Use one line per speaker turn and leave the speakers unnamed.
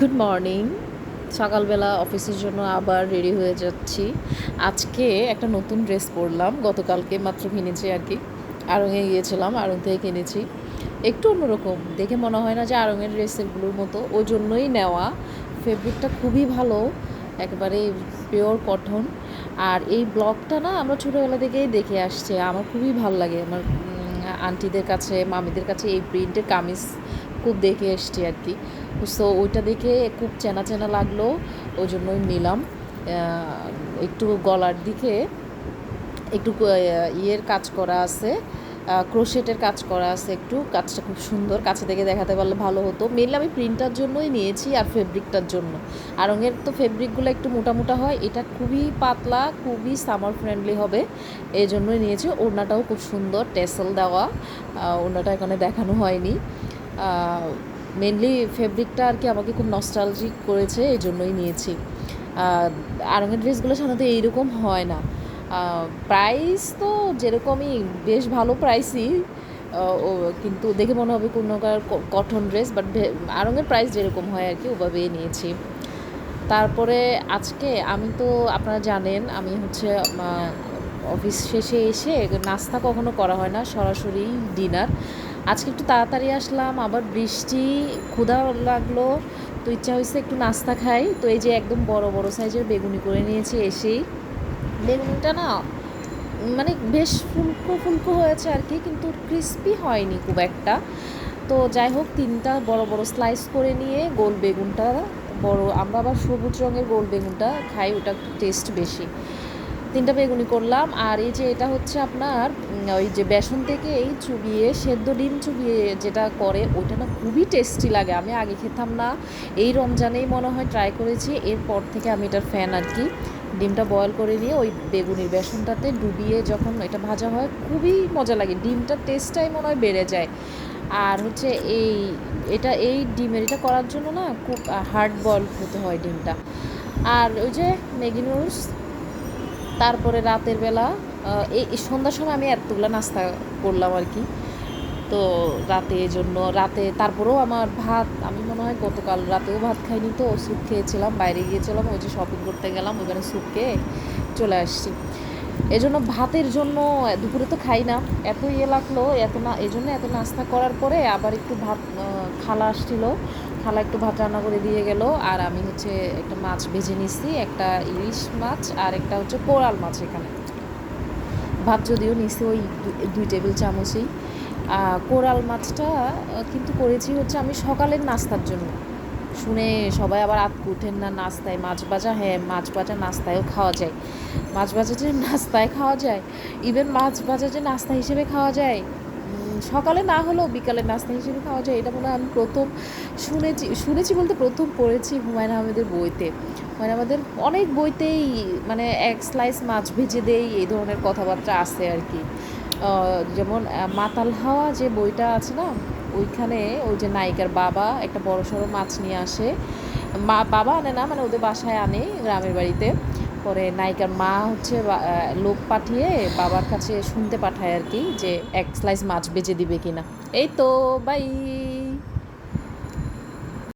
Good morning. সকালবেলা অফিসের জন্য আবার রেডি হয়ে যাচ্ছি। আজকে একটা নতুন ড্রেস পরলাম, গতকালকে মাত্র কিনেছি আর কি। আড়ংয়ে গিয়েছিলাম, আড়ং থেকে কিনেছি। একটু অন্যরকম দেখে মনে হয় না যে আড়ংয়ের ড্রেসেরগুলোর মতো, ওই জন্যই নেওয়া। ফেব্রিকটা খুবই ভালো, একেবারে পিওর কটন। আর এই ব্লগটা না আমরা ছোটোবেলা থেকেই দেখে আসছে, আমার খুবই ভালো লাগে। আমার আন্টিদের কাছে, মামিদের কাছে এই প্রিন্টের কামিজ খুব দেখে এসছি আর কি। সো ওইটা দেখে খুব চেনা চেনা লাগলো, ওই জন্যই নিলাম। একটু গলার দিকে একটু ইয়ের কাজ করা আছে, ক্রোশেটের কাজ করা আছে, একটু কাজটা খুব সুন্দর, কাছে থেকে দেখাতে পারলে ভালো হতো। মেনলি আমি প্রিন্টটার জন্যই নিয়েছি আর ফেব্রিকটার জন্য। আড়ংয়ের তো ফেব্রিকগুলো একটু মোটা মোটা হয়, এটা খুবই পাতলা, খুবই সামার ফ্রেন্ডলি হবে, এই জন্যই নিয়েছি। ওড়নাটাও খুব সুন্দর, টেসেল দেওয়া। ওড়নাটা এখানে দেখানো হয়নি। মেনলি ফেব্রিকটা আর কি আমাকে খুব নস্টালজিক করেছে, এই জন্যই নিয়েছি। আড়ংয়ের ড্রেসগুলো সাধারণত এইরকম হয় না। প্রাইস তো যেরকমই, বেশ ভালো প্রাইসই। ও কিন্তু দেখে মনে হবে কোনো কটন ড্রেস, বাট আড়ংয়ের প্রাইস যেরকম হয় আর কি ওভাবেই নিয়েছি। তারপরে আজকে আমি তো, আপনারা জানেন আমি হচ্ছে অফিস শেষে এসে নাস্তা কখনো করা হয় না, সরাসরি ডিনার। আজকে একটু তাড়াতাড়ি আসলাম, আবার বৃষ্টি, ক্ষুধা লাগলো, তো ইচ্ছা হয়েছে একটু নাস্তা খাই। তো এই যে একদম বড় বড় সাইজের বেগুনি করে নিয়েছি এসেই। বেগুনিটা না মানে বেশ ফুলকো ফুলকো হয়েছে আর কি, কিন্তু ক্রিস্পি হয়নি খুব একটা। তো যাই হোক, 3টা বড় বড় স্লাইস করে নিয়ে, গোল বেগুনটা বড়, আমরা আবার সবুজ রঙের গোল বেগুনটা খাই, ওটা একটু টেস্ট বেশি। 3টা বেগুনি করলাম। আর এই যে এটা হচ্ছে আপনার ওই যে বেসন থেকে এই চুবিয়ে, সেদ্ধ ডিম চুবিয়ে যেটা করে, ওইটা না খুবই টেস্টি লাগে। আমি আগে খেতাম না, এই রমজানেই মনে হয় ট্রাই করেছি, এরপর থেকে আমি এটার ফ্যান আর কি। ডিমটা বয়েল করে নিয়ে ওই বেগুনির বেসনটাতে ডুবিয়ে যখন এটা ভাজা হয়, খুবই মজা লাগে, ডিমটার টেস্টটাই মনে হয় বেড়ে যায়। আর হচ্ছে এই ডিমের এটা করার জন্য না খুব হার্ড বয়েল হতে হয় ডিমটা। আর ওই যে ম্যাগি নুডলস। তারপরে রাতের বেলা এই সন্ধ্যার সময় আমি এতগুলো নাস্তা করলাম আর কি। তো রাতে এই জন্য রাতে তারপরেও আমার ভাত, আমি মনে হয় গতকাল রাতেও ভাত খাইনি, তো স্যুপ খেয়েছিলাম, বাইরে গিয়েছিলাম, ওই যে শপিং করতে গেলাম, ওইখানে স্যুপ খেয়ে চলে আসছি। এই জন্য ভাতের জন্য দুপুরে তো খাই না, এত ইয়ে লাগলো, এত না, এই জন্য এত নাস্তা করার পরে আবার একটু ভাত, খালা আসছিল, খালা একটু ভাত রান্না করে দিয়ে গেল। আর আমি হচ্ছে একটা মাছ ভেজে নিছি, একটা ইলিশ মাছ আর একটা হচ্ছে কোরাল মাছ। এখানে ভাত যদিও নিছি ওই 2 টেবিল চামচই। কোরাল মাছটা কিন্তু করেছি হচ্ছে আমি সকালের নাস্তার জন্য। শুনে সবাই আবার আতকে উঠেন না, নাস্তায় মাছ ভাজা? হ্যাঁ, মাছ ভাজা নাস্তায়ও খাওয়া যায়। মাছ ভাজা যে নাস্তায় খাওয়া যায়, ইভেন মাছ ভাজা যে নাস্তা হিসেবে খাওয়া যায়, সকালে না হলেও বিকালে নাস্তা হিসেবে খাওয়া যায়, এটা মনে হয় আমি প্রথম শুনেছি। শুনেছি বলতে প্রথম পড়েছি হুমায়ুন আহমেদের বইতে। হুমায়ুন আহমেদের অনেক বইতেই মানে এক স্লাইস মাছ ভেজে দেই, এই ধরনের কথাবার্তা আছে আর কি। যেমন মাতাল হাওয়া যে বইটা আছে না, ওইখানে ওই যে নায়িকার বাবা একটা বড়সড় মাছ নিয়ে আসে। বাবা আনে না, মানে ওদের বাসায় আনে গ্রামের বাড়িতে। পরে নায়িকার মা হচ্ছে লোক পাঠিয়ে বাবার কাছে শুনতে পাঠায় আর কি, যে এক স্লাইস মাছ বেচে দিবে কিনা। এই তো, বাই।